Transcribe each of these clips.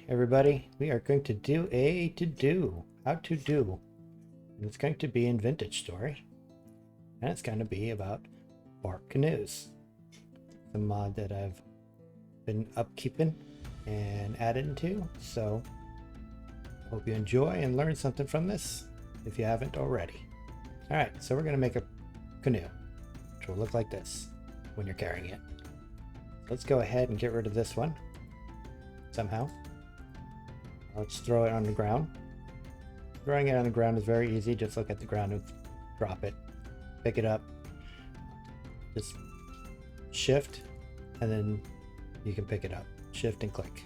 everybody, we are going to do a how to do. And it's going to be in Vintage Story. And it's going to be about Bark Canoes. The mod that I've been upkeeping and added into. So hope you enjoy and learn something from this if you haven't already. Alright, so we're going to make a canoe, which will look like this when you're carrying it. Let's go ahead and get rid of this one somehow. Let's throw it on the ground. Throwing it on the ground is very easy. Just look at the ground and drop it. Pick it up. Just shift and then you can pick it up. Shift and click.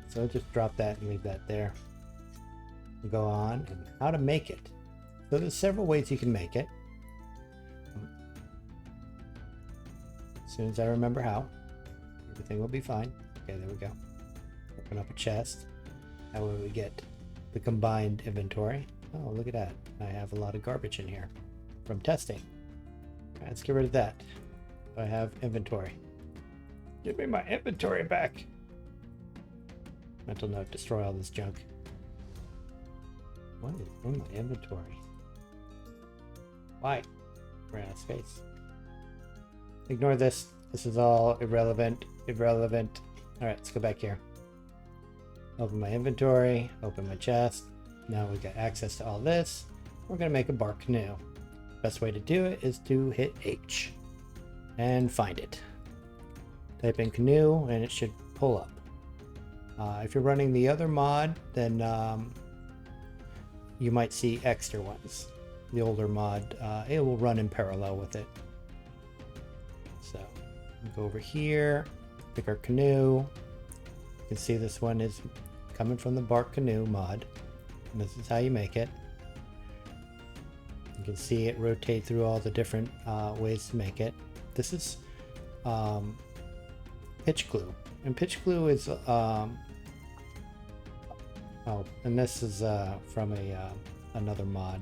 So just drop that and leave that there. We'll go on and how to make it. So there's several ways you can make it. As soon as I remember how, everything will be fine. Okay, there we go. Open up a chest. That way we get the combined inventory. Oh, look at that. I have a lot of garbage in here from testing. Right, let's get rid of that. I have inventory. Give me my inventory back. Mental note, destroy all this junk. What is in my inventory? Why? We're out of space. Ignore this. This is all irrelevant. Irrelevant. Alright, let's go back here. Open my inventory. Open my chest. Now we got access to all this. We're going to make a bark canoe. Best way to do it is to hit H. And find it. Type in canoe and it should pull up. If you're running the other mod, then you might see extra ones. The older mod, it will run in parallel with it. So we'll go over here, pick our canoe. You can see this one is coming from the Bark Canoe mod. And this is how you make it. You can see it rotate through all the different ways to make it. This is pitch glue. And pitch glue is and this is from another mod,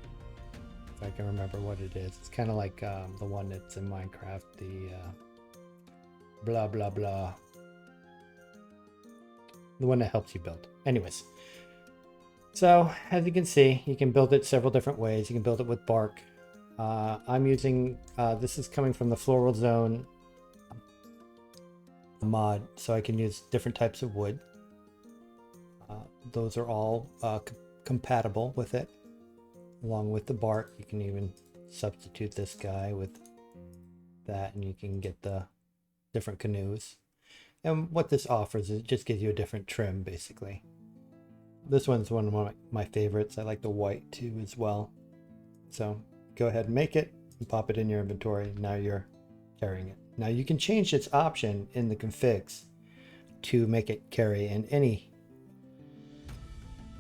if I can remember what it is. It's kind of like the one that's in Minecraft, the blah blah blah, the one that helps you build. Anyways, so as you can see, you can build it several different ways. You can build it with bark. I'm using this is coming from the Floral Zone mod, so I can use different types of wood. Those are all compatible with it. Along with the bark, you can even substitute this guy with that and you can get the different canoes. And what this offers is it just gives you a different trim, basically. This one's one of my favorites. I like the white too as well. So go ahead and make it and pop it in your inventory. Now you're carrying it. Now you can change its option in the configs to make it carry in any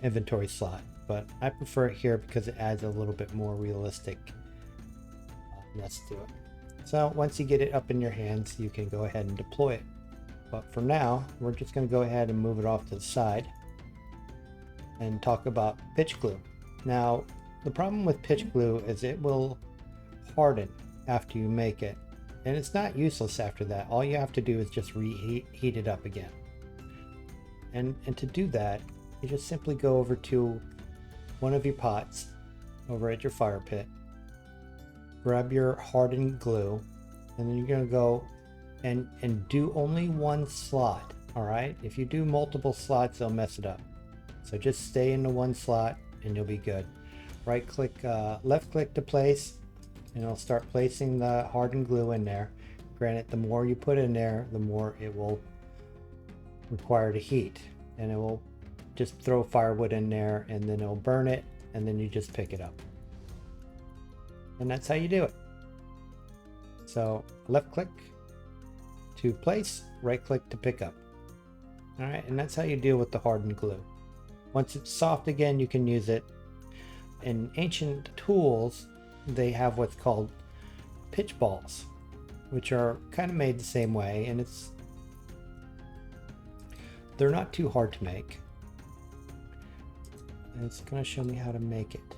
inventory slot, but I prefer it here because it adds a little bit more realistic ness to it. So once you get it up in your hands, you can go ahead and deploy it. But for now, we're just going to go ahead and move it off to the side and talk about pitch glue. Now, the problem with pitch glue is it will harden after you make it, and it's not useless after that. All you have to do is just heat it up again. And to do that, you just simply go over to one of your pots over at your fire pit, grab your hardened glue, and then you're going to go and do only one slot. All right, if you do multiple slots, they'll mess it up, so just stay in the one slot and you'll be good. Right click, left click to place, and it'll start placing the hardened glue in there. Granted, the more you put in there, the more it will require to heat, and it will just throw firewood in there and then it'll burn it, and then you just pick it up. And that's how you do it. So left click to place, right click to pick up. All right, and that's how you deal with the hardened glue. Once it's soft again, you can use it. In ancient tools, they have what's called pitch balls, which are kind of made the same way, and they're not too hard to make. And it's going to show me how to make it.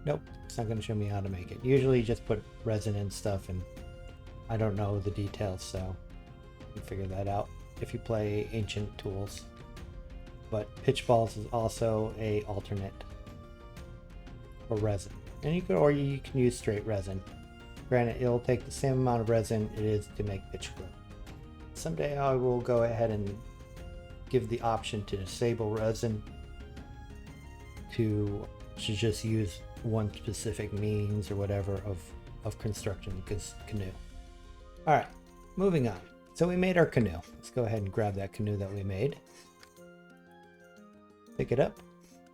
Nope, it's not going to show me how to make it. Usually you just put resin and stuff, and I don't know the details, so you can figure that out if you play ancient tools. But pitch balls is also a alternate for resin. And you can use straight resin. Granted, it'll take the same amount of resin it is to make pitch glue. Someday I will go ahead and give the option to disable resin to just use one specific means or whatever of constructing this canoe. All right, moving on. So we made our canoe. Let's go ahead and grab that canoe that we made. Pick it up,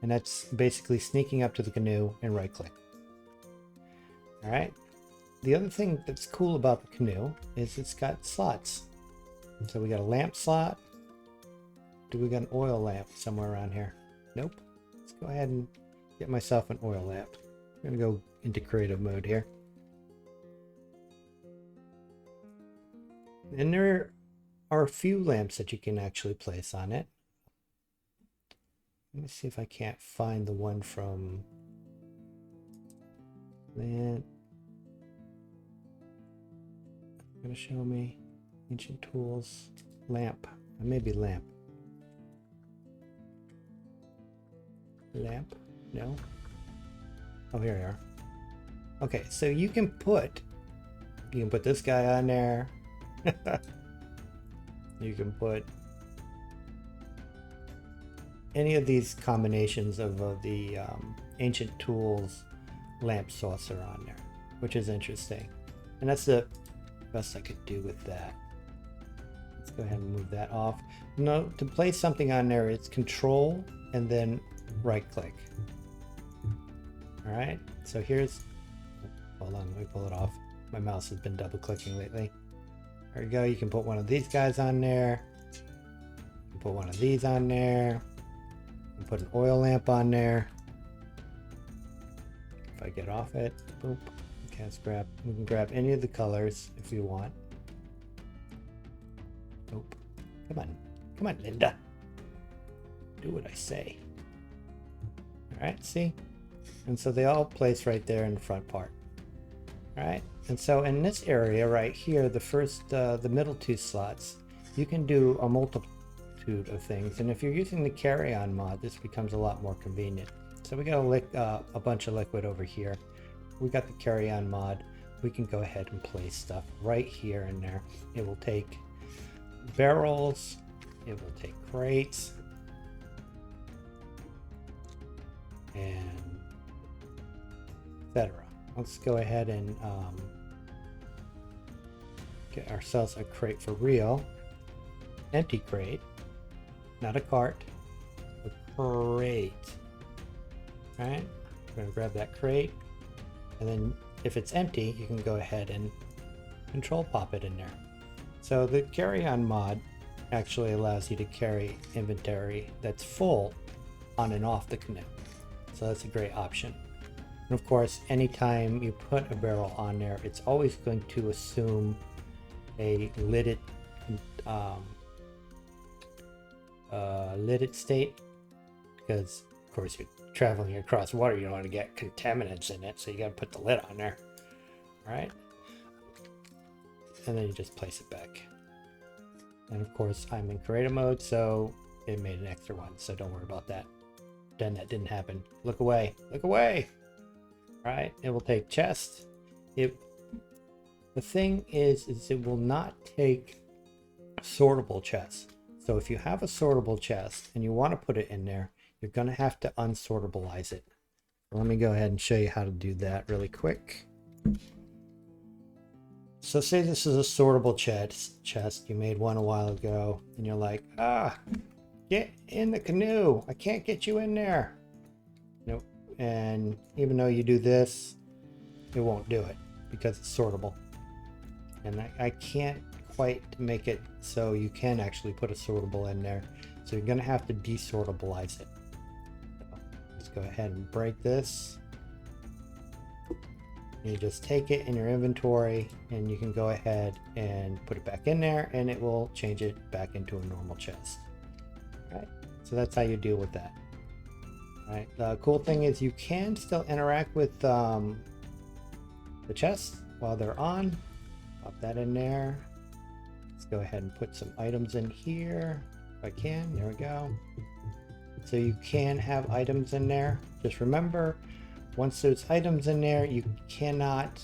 and that's basically sneaking up to the canoe and right click. All right. The other thing that's cool about the canoe is it's got slots. So we got a lamp slot. Do we got an oil lamp somewhere around here? Nope. Let's go ahead and get myself an oil lamp. I'm gonna go into creative mode here. And there are a few lamps that you can actually place on it. Let me see if I can't find the one from that. Gonna show me ancient tools lamp, maybe lamp. No. Oh, here we are. Okay, so you can put this guy on there. You can put any of these combinations of the ancient tools lamp saucer on there, which is interesting. And that's the best I could do with that. Let's go ahead and move that off. No, to place something on there, it's Control and then right click. All right, so here's, hold on, let me pull it off. My mouse has been double clicking lately. There you go. You can put one of these guys on there. You can put one of these on there. You can put an oil lamp on there. If I get off it, boop. Okay, we can grab any of the colors if you want. Nope. Come on, Linda. Do what I say. All right, see? And so they all place right there in the front part. All right, and so in this area right here, the middle two slots, you can do a multitude of things. And if you're using the carry-on mod, this becomes a lot more convenient. So we got a bunch of liquid over here. We got the carry-on mod. We can go ahead and place stuff right here and there. It will take barrels. It will take crates. And etc. Let's go ahead and get ourselves a crate for real. Empty crate. Not a cart. A crate. Alright. We're going to grab that crate. And then if it's empty, you can go ahead and control pop it in there. So the carry-on mod actually allows you to carry inventory that's full on and off the canoe. So that's a great option. And of course, anytime you put a barrel on there, it's always going to assume a lidded state, because of course you're traveling across water, you don't want to get contaminants in it, so you got to put the lid on there. All right, and then you just place it back. And of course, I'm in creative mode, so it made an extra one, so don't worry about that. Then that didn't happen. Look away. Look away. All right, it will take chest. The thing is it will not take sortable chests. So if you have a sortable chest and you want to put it in there, you're going to have to unsortabilize it. Let me go ahead and show you how to do that really quick. So say this is a sortable chest. You made one a while ago and you're like, get in the canoe. I can't get you in there. Nope. And even though you do this, it won't do it because it's sortable. And I can't quite make it so you can actually put a sortable in there. So you're going to have to desortabilize it. Let's go ahead and break this. You just take it in your inventory and you can go ahead and put it back in there and it will change it back into a normal chest. All right, so that's how you deal with that. All right, the cool thing is you can still interact with the chests while they're on. Pop that in there. Let's go ahead and put some items in here if I can. There we go. So you can have items in there. Just remember, once there's items in there, you cannot,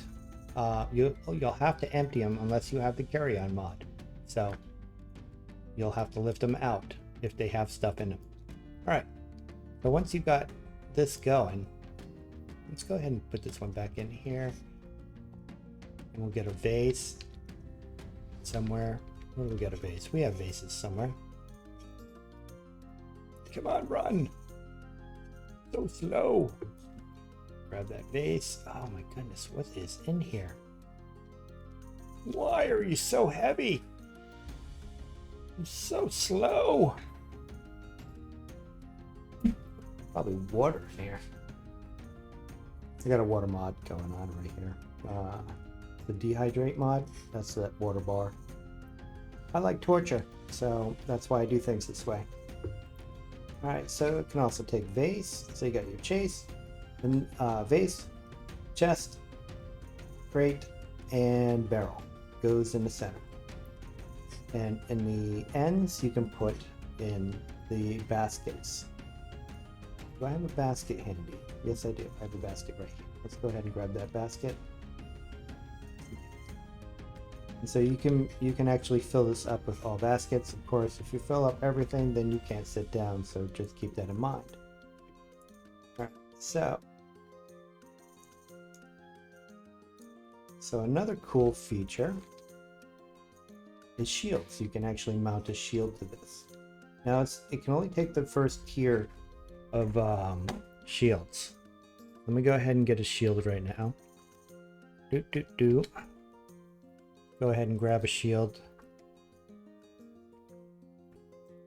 you'll have to empty them unless you have the carry-on mod. So you'll have to lift them out if they have stuff in them. All right. So once you've got this going, let's go ahead and put this one back in here. And we'll get a vase somewhere. Where do we get a vase? We have vases somewhere. Come on, run. So slow. Grab that vase. Oh my goodness, what is in here? Why are you so heavy? I'm so slow. Probably water in here. I got a water mod going on right here. The dehydrate mod, that's that water bar. I like torture, so that's why I do things this way. Alright, so it can also take vase. So you got your chase, and vase, chest, crate, and barrel. Goes in the center. And in the ends, you can put in the baskets. Do I have a basket handy? Yes, I do. I have a basket right here. Let's go ahead and grab that basket. And so you can actually fill this up with all baskets. Of course, if you fill up everything, then you can't sit down. So just keep that in mind. All right. So another cool feature is shields. You can actually mount a shield to this. Now it can only take the first tier of shields. Let me go ahead and get a shield right now. Go ahead and grab a shield.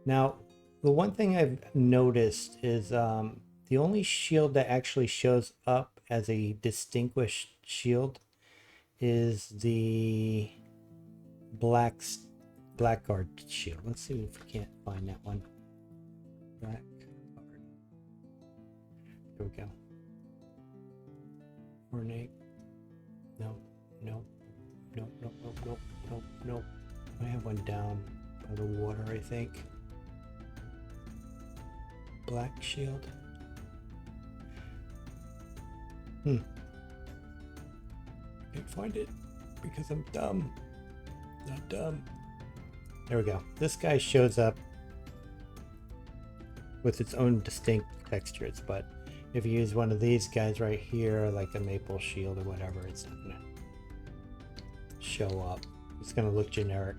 Now, the one thing I've noticed is the only shield that actually shows up as a distinguished shield is the Blackguard shield. Let's see if we can't find that one. Blackguard. There we go. Ornate. No. I have one down by the water, I think. Black shield. Can't find it because I'm dumb. Not dumb. There we go. This guy shows up with its own distinct textures, but if you use one of these guys right here, like a maple shield or whatever, it's not gonna show up. It's gonna look generic.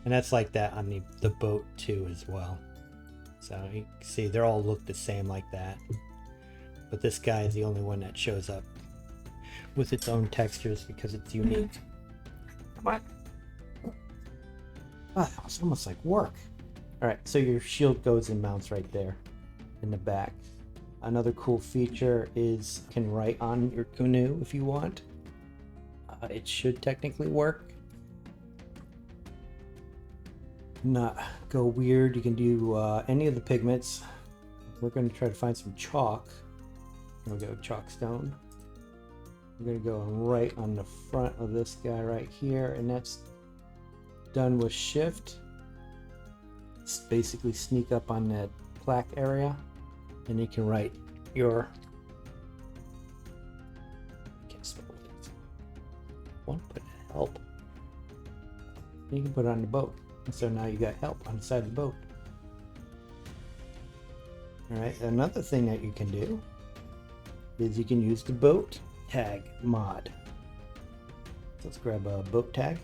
And that's like that on the boat too as well. So you can see they all look the same like that. But this guy is the only one that shows up with its own textures because it's unique. Come on. Oh, that was almost like work. Alright, so your shield goes and mounts right there in the back. Another cool feature is you can write on your canoe if you want. It should technically work. Not go weird. You can do any of the pigments. We're going to try to find some chalk. Here we go, chalk stone. We're going to go right on the front of this guy right here, and that's done with shift. It's basically sneak up on that plaque area, and you can write your one, put help. You can put it on the boat. And so now you got help on the side of the boat. Alright, another thing that you can do is you can use the boat tag mod. So let's grab a boat tag.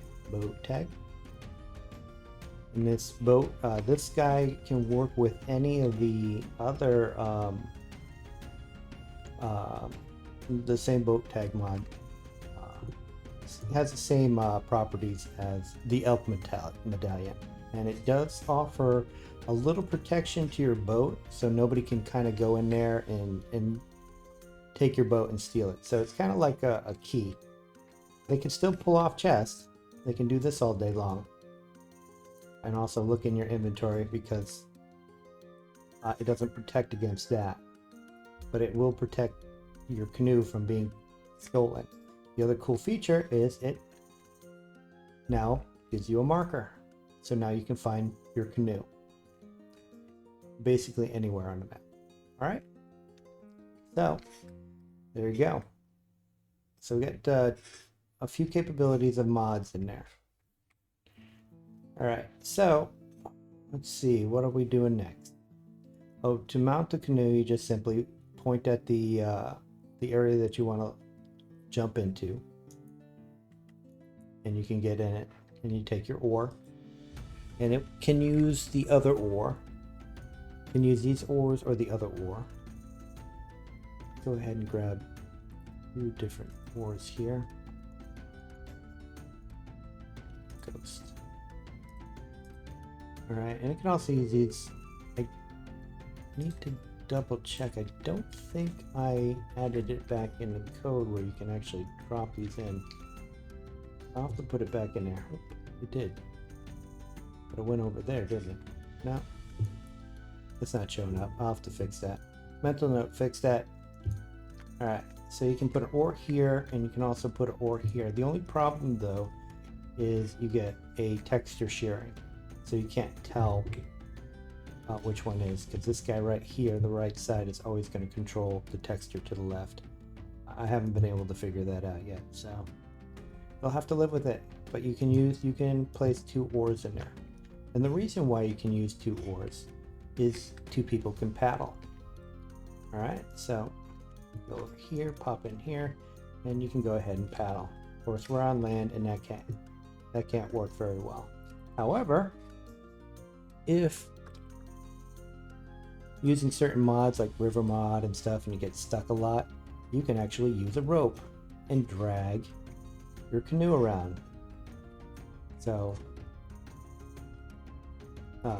And this boat, this guy can work with any of the other, the same boat tag mod. It has the same properties as the elk medallion, and it does offer a little protection to your boat, so nobody can kind of go in there and take your boat and steal it. So it's kind of like a key. They can still pull off chests. They can do this all day long, and also look in your inventory because it doesn't protect against that, but it will protect your canoe from being stolen. The other cool feature is it now gives you a marker. So now you can find your canoe basically anywhere on the map. All right. So there you go. So we got a few capabilities of mods in there. All right. So let's see. What are we doing next? Oh, to mount the canoe, you just simply point at the area that you want to jump into, and you can get in it. And you take your oar, and it can use the other oar. You can use these oars or the other oar. Go ahead and grab 2 different oars here. Ghost. All right, and it can also use these. I need to double check. I don't think I added it back in the code where you can actually drop these in. I'll have to put it back in there. It did. But it went over there, didn't it? No. It's not showing up. I'll have to fix that. Mental note, fix that. Alright, so you can put an oar here, and you can also put an oar here. The only problem, though, is you get a texture sharing. So you can't tell which one is, because this guy right here, the right side, is always going to control the texture to the left. I haven't been able to figure that out yet, so you'll have to live with it. But you can place 2 oars in there. And the reason why you can use 2 oars is 2 people can paddle. All right, so go over here, pop in here, and you can go ahead and paddle. Of course, we're on land, and that can't work very well. However, if using certain mods like river mod and stuff, and you get stuck a lot, you can actually use a rope and drag your canoe around. So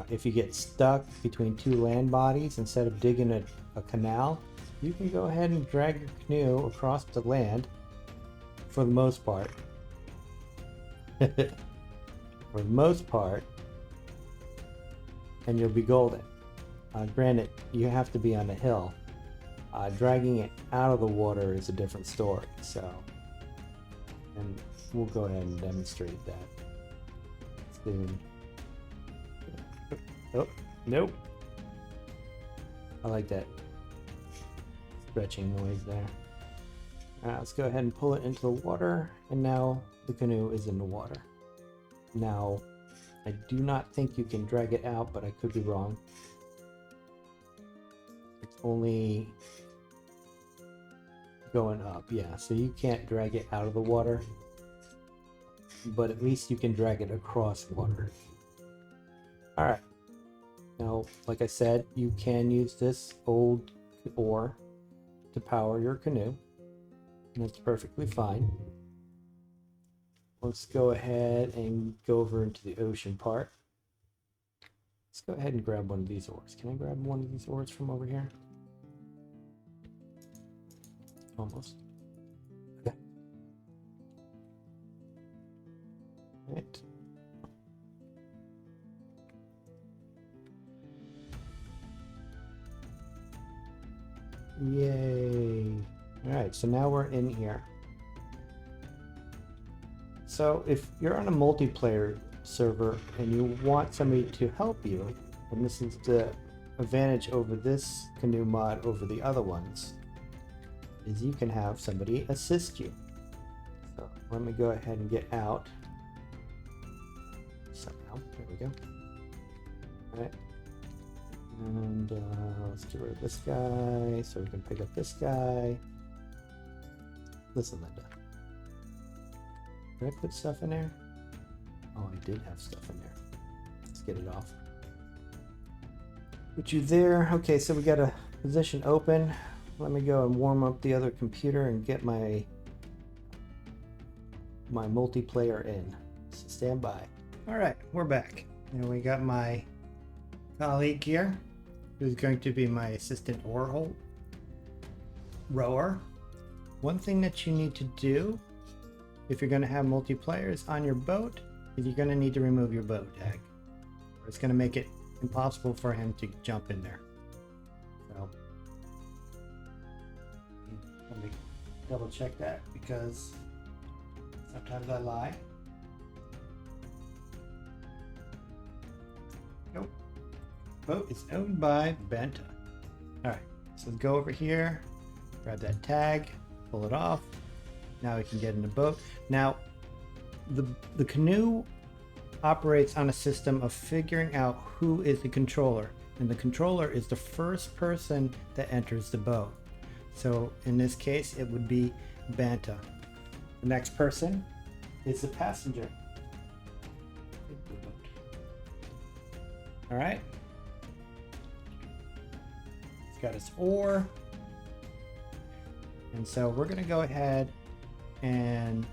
if you get stuck between 2 land bodies, instead of digging a canal, you can go ahead and drag your canoe across the land for the most part. For the most part, and you'll be golden. Granted, you have to be on the hill. Dragging it out of the water is a different story. So, and we'll go ahead and demonstrate that soon. Oh, nope. I like that stretching noise there. Alright, let's go ahead and pull it into the water, and now the canoe is in the water. Now, I do not think you can drag it out, but I could be wrong. It's only going up, yeah, so you can't drag it out of the water, but at least you can drag it across water. Alright, now, like I said, you can use this old oar to power your canoe, and that's perfectly fine. Let's go ahead and go over into the ocean part. Let's go ahead and grab one of these oars. Can I grab one of these oars from over here? Almost. Okay. Right. Yay. Alright, so now we're in here. So if you're on a multiplayer server and you want somebody to help you, and this is the advantage over this canoe mod over the other ones, is you can have somebody assist you. So let me go ahead and get out. Somehow, there we go. Alright. And let's get rid of this guy so we can pick up this guy. Listen, Linda. Did I put stuff in there? Oh, I did have stuff in there. Let's get it off. Put you there. Okay, so we got a position open. Let me go and warm up the other computer and get my multiplayer in. So stand by. All right, we're back. And we got my colleague here, who's going to be my assistant rower. One thing that you need to do if you're going to have multiplayers on your boat is you're going to need to remove your boat tag. Or it's going to make it impossible for him to jump in there. So let me double check that, because sometimes I lie. Nope. Boat is owned by Banta. All right, so go over here, grab that tag, pull it off. Now we can get in the boat. Now, the canoe operates on a system of figuring out who is the controller, and the controller is the first person that enters the boat. So in this case, it would be Banta. The next person is the passenger. All right. He's got his oar. And so we're going to go ahead and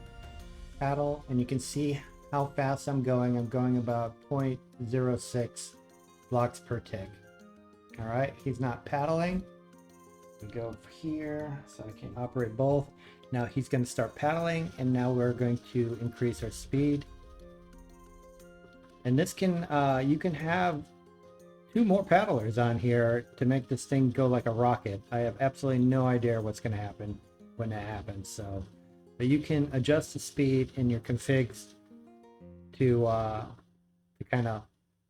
paddle, and you can see how fast I'm going. I'm going about 0.06 blocks per tick. All right, he's not paddling. We go over here so I can operate both. Now he's going to start paddling, and now we're going to increase our speed. And this can, you can have 2 more paddlers on here to make this thing go like a rocket. I have absolutely no idea what's going to happen when that happens. So, but you can adjust the speed in your configs to kind of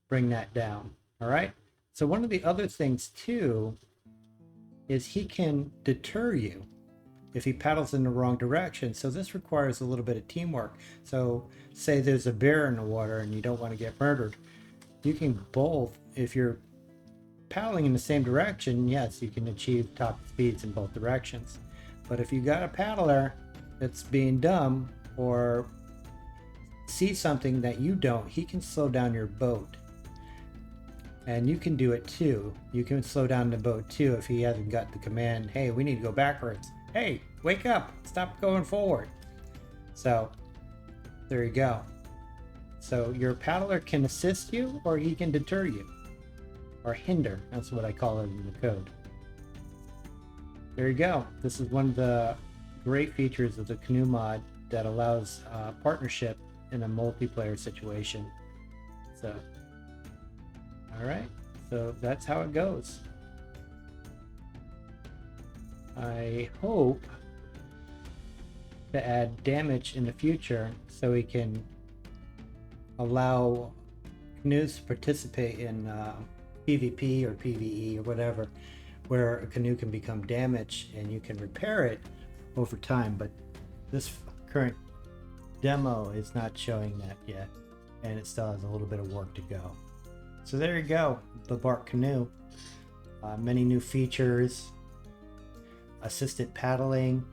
bring that down. All right. So one of the other things too is he can deter you if he paddles in the wrong direction. So this requires a little bit of teamwork. So say there's a bear in the water and you don't want to get murdered. You can both, if you're paddling in the same direction, yes, you can achieve top speeds in both directions. But if you got a paddler that's being dumb or sees something that you don't, he can slow down your boat. And you can do it too. You can slow down the boat too if he hasn't got the command, hey, we need to go backwards. Hey, wake up, stop going forward. So there you go. So your paddler can assist you, or he can deter you, or hinder. That's what I call it in the code. There you go. This is one of the great features of the canoe mod that allows partnership in a multiplayer situation. So, all right. So that's how it goes. I hope to add damage in the future so we can allow canoes to participate in PvP or PvE or whatever, where a canoe can become damaged and you can repair it over time. But this current demo is not showing that yet, and it still has a little bit of work to go. So there you go, the Bark Canoe. Many new features: assisted paddling,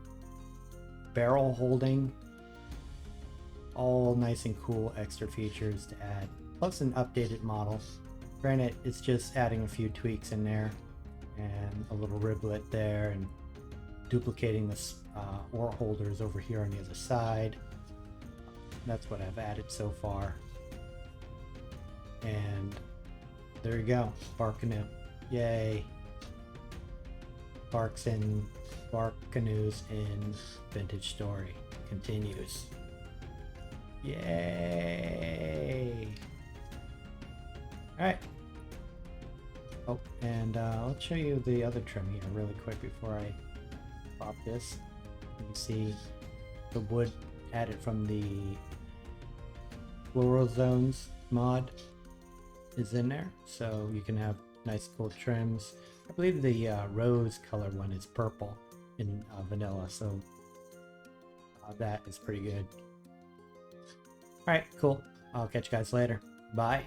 barrel holding, all nice and cool extra features to add, plus an updated model. Granted, it's just adding a few tweaks in there and a little riblet there, and duplicating the oar holders over here on the other side. That's what I've added so far. And there you go, Bark Canoe. Yay. Bark Canoes in Vintage Story continues. Yay! Alright. Oh, and I'll show you the other trim here really quick before I pop this. You can see the wood added from the Floral Zones mod is in there, so you can have nice cool trims. I believe the rose color one is purple in vanilla, so that is pretty good. Alright, cool. I'll catch you guys later. Bye.